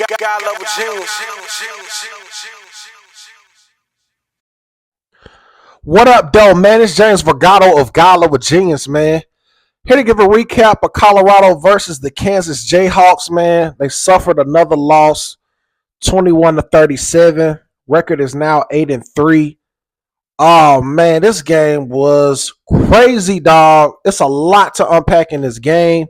God level genius. What up, though, man? It's James Vergado of God Level Genius, man. Here to give a recap of Colorado versus the Kansas Jayhawks, man. They suffered another loss, 21-37. Record is now 8-3. Oh man, this game was crazy, dog. It's a lot to unpack in this game.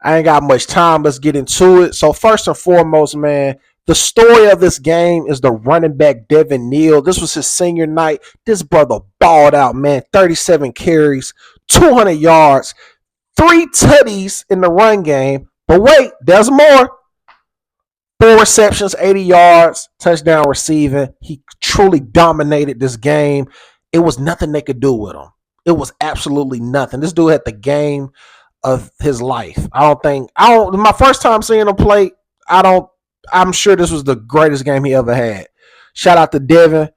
I ain't got much time. Let's get into it. So first and foremost, man, the story of this game is the running back Devin Neal. This was his senior night. This brother balled out, man. 37 carries, 200 yards, 3 tutties in the run game. But wait, there's more. 4 receptions, 80 yards, touchdown receiving. He truly dominated this game. It was nothing they could do with him. It was absolutely nothing. This dude had the game of his life. My first time seeing him play, I'm sure this was the greatest game he ever had. Shout out to Devin.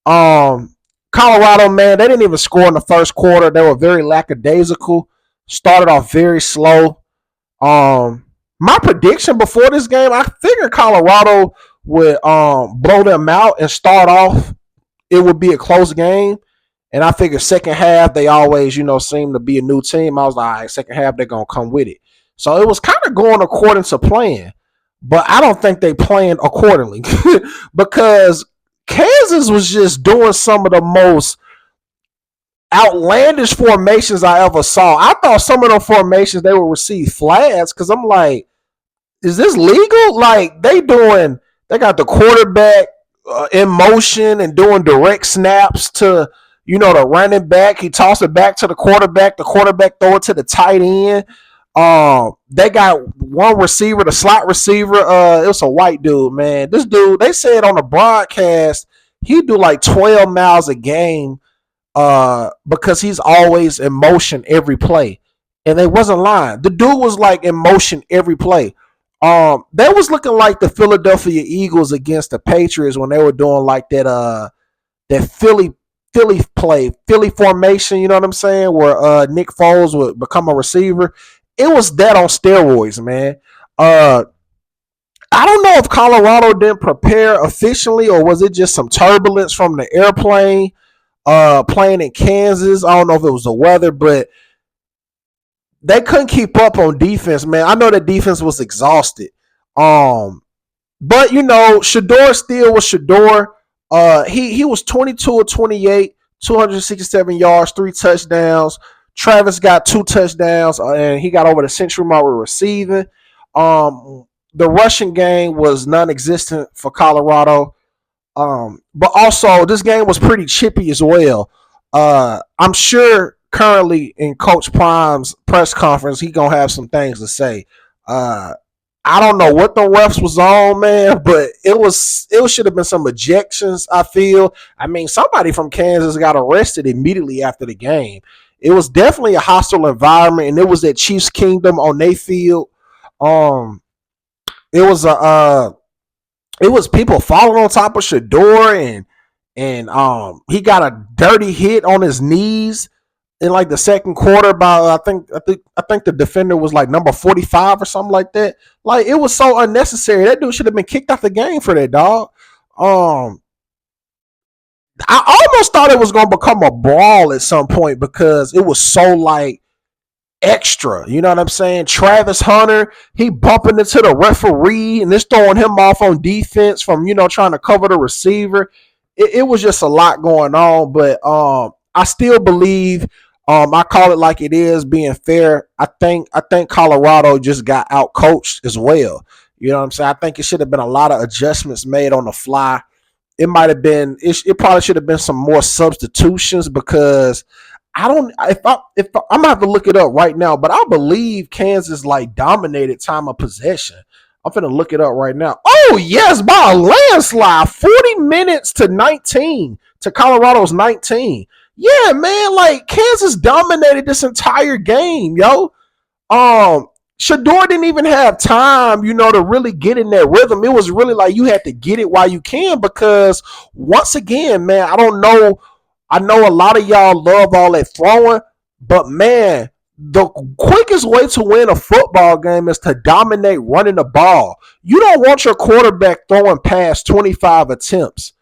Colorado, man, they didn't even score in the first quarter. They were very lackadaisical. Started off very slow. My prediction before this game, I figured Colorado would blow them out and start off. It would be a close game. And I figured second half, they always, seem to be a new team. I was like, all right, second half, they're going to come with it. So it was kind of going according to plan. But I don't think they planned accordingly because Kansas was just doing some of the most outlandish formations I ever saw. I thought some of the formations, they would receive flags because I'm like, is this legal? Like they got the quarterback in motion and doing direct snaps to, the running back. He tossed it back to the quarterback throw it to the tight end. They got one receiver, the slot receiver. It was a white dude, man. This dude, they said on the broadcast, he do like 12 miles a game because he's always in motion every play. And they wasn't lying. The dude was like in motion every play. They was looking like the Philadelphia Eagles against the Patriots when they were doing like that Philly play, Philly formation, you know what I'm saying? Where Nick Foles would become a receiver. It was that on steroids, man. I don't know if Colorado didn't prepare officially or was it just some turbulence from the airplane playing in Kansas. I don't know if it was the weather, but they couldn't keep up on defense, man. I know the defense was exhausted. But Shedeur still was Shedeur. He was 22 of 28, 267 yards, 3 touchdowns. Travis got 2 touchdowns, and he got over the century mark with receiving. The rushing game was non-existent for Colorado. But also, this game was pretty chippy as well. I'm sure currently in Coach Prime's press conference, he going to have some things to say. I don't know what the refs was on, man, but it should have been some ejections, I feel. I mean, somebody from Kansas got arrested immediately after the game. It was definitely a hostile environment, and it was at Chiefs Kingdom on their field. It was people falling on top of Shedeur, and he got a dirty hit on his knees in like the second quarter by I think the defender was like number 45 or something like that. Like it was so unnecessary. That dude should have been kicked out the game for that, dog. I almost thought it was gonna become a brawl at some point because it was so like extra. You know what I'm saying? Travis Hunter, he bumping into the referee and it's throwing him off on defense from trying to cover the receiver. It was just a lot going on, but I still believe. I call it like it is, being fair. I think Colorado just got out coached as well. You know what I'm saying? I think it should have been a lot of adjustments made on the fly. It might have been. It probably should have been some more substitutions because I'm gonna have to look it up right now, but I believe Kansas like dominated time of possession. I'm finna look it up right now. Oh yes, by a landslide, 40 minutes to 19 to Colorado's 19. Yeah, man, like Kansas dominated this entire game, yo. Shedeur didn't even have time, to really get in that rhythm. It was really like you had to get it while you can because once again, man, I don't know. I know a lot of y'all love all that throwing, but man, The quickest way to win a football game is to dominate running the ball. You don't want your quarterback throwing past 25 attempts.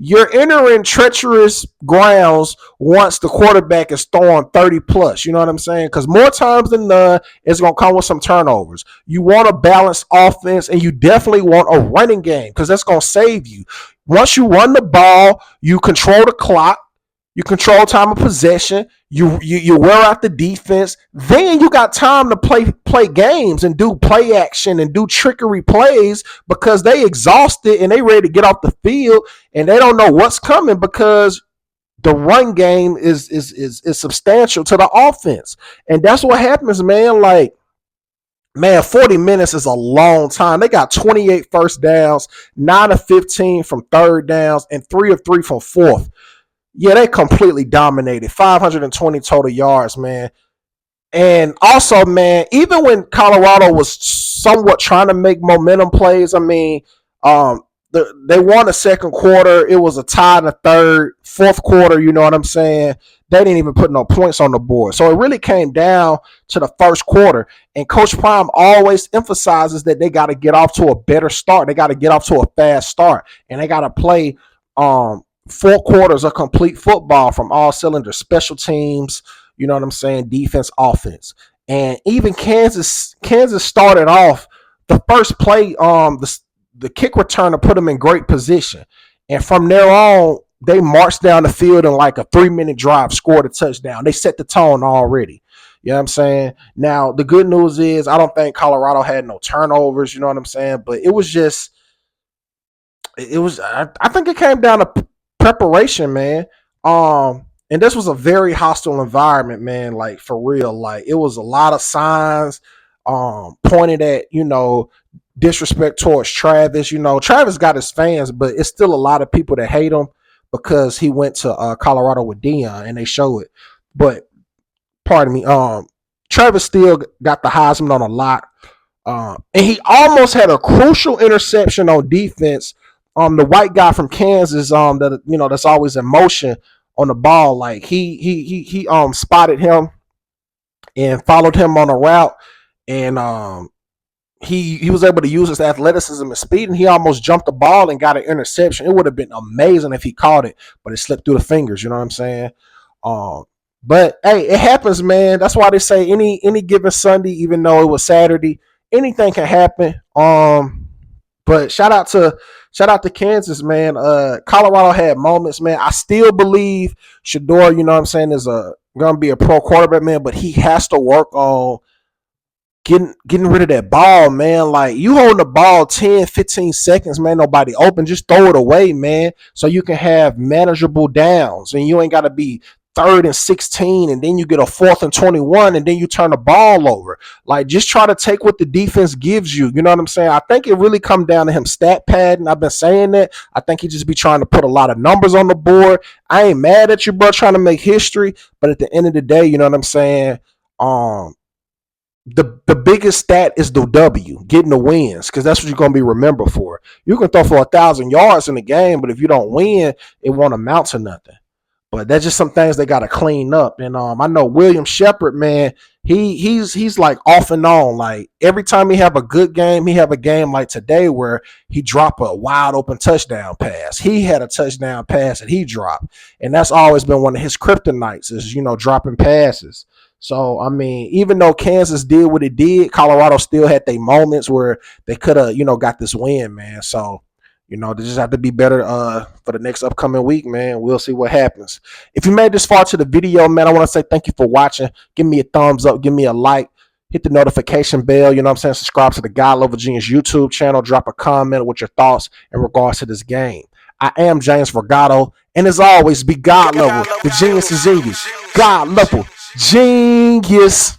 You're entering treacherous grounds once the quarterback is throwing 30 plus. You know what I'm saying? Because more times than none, it's going to come with some turnovers. You want a balanced offense, and you definitely want a running game because that's going to save you. Once you run the ball, you control the clock. You control time of possession. You wear out the defense. Then you got time to play games and do play action and do trickery plays because they exhausted and they ready to get off the field and they don't know what's coming because the run game is substantial to the offense. And that's what happens, man. Like, man, 40 minutes is a long time. They got 28 first downs, 9 of 15 from third downs, and 3 of 3 from fourth. Yeah, they completely dominated. 520 total yards, man. And also, man, even when Colorado was somewhat trying to make momentum plays, I mean, they won the second quarter. It was a tie in the third. Fourth quarter, you know what I'm saying? They didn't even put no points on the board. So it really came down to the first quarter. And Coach Prime always emphasizes that they got to get off to a better start. They got to get off to a fast start. And they got to play 4 quarters of complete football from all cylinders, special teams, you know what I'm saying, defense, offense. And even Kansas started off the first play, the kick returner put them in great position. And from there on, they marched down the field in like a 3-minute drive, scored a touchdown. They set the tone already. You know what I'm saying? Now, the good news is I don't think Colorado had no turnovers, you know what I'm saying? But it was I think it came down to preparation, man. And this was a very hostile environment, man. Like, for real, like it was a lot of signs pointed at, disrespect towards Travis. Travis got his fans, but it's still a lot of people that hate him because he went to Colorado with Deion, and they show it. But pardon me, Travis still got the Heisman on a lot, and he almost had a crucial interception on defense. The white guy from Kansas, that's always in motion on the ball, like he spotted him and followed him on a route, and he was able to use his athleticism and speed, and he almost jumped the ball and got an interception. It would have been amazing if he caught it, but it slipped through the fingers. You know what I'm saying? But hey, it happens, man. That's why they say any given Sunday, even though it was Saturday, anything can happen. But shout out to Kansas, man. Colorado had moments, man. I still believe Shedeur, you know what I'm saying, is gonna be a pro quarterback, man, but he has to work on getting rid of that ball, man. Like, you holding the ball 10, 15 seconds, man, nobody open. Just throw it away, man, so you can have manageable downs and you ain't gotta be 3rd and 16 and then you get a 4th and 21 and then you turn the ball over. Like, just try to take what the defense gives you. You know what I'm saying? I think it really come down to him stat padding. I've been saying that. I think he just be trying to put a lot of numbers on the board. I ain't mad at you, bro, trying to make history, but at the end of the day, you know what I'm saying? The biggest stat is the W, getting the wins, because that's what you're going to be remembered for. You can throw for 1,000 yards in the game, but if you don't win, it won't amount to nothing. But that's just some things they got to clean up. And I know William Shepard, man, he's like off and on. Like, every time he have a good game, he have a game like today where he dropped a wide open touchdown pass. He had a touchdown pass that he dropped. And that's always been one of his kryptonites is, dropping passes. So, I mean, even though Kansas did what it did, Colorado still had their moments where they could have, got this win, man. So, they just have to be better for the next upcoming week, man. We'll see what happens. If you made this far to the video, man, I want to say thank you for watching. Give me a thumbs up. Give me a like. Hit the notification bell. You know what I'm saying? Subscribe to the God Love Virginia's YouTube channel. Drop a comment with your thoughts in regards to this game. I am James Vergato. And as always, be God level. The genius is in you. God level. Genius.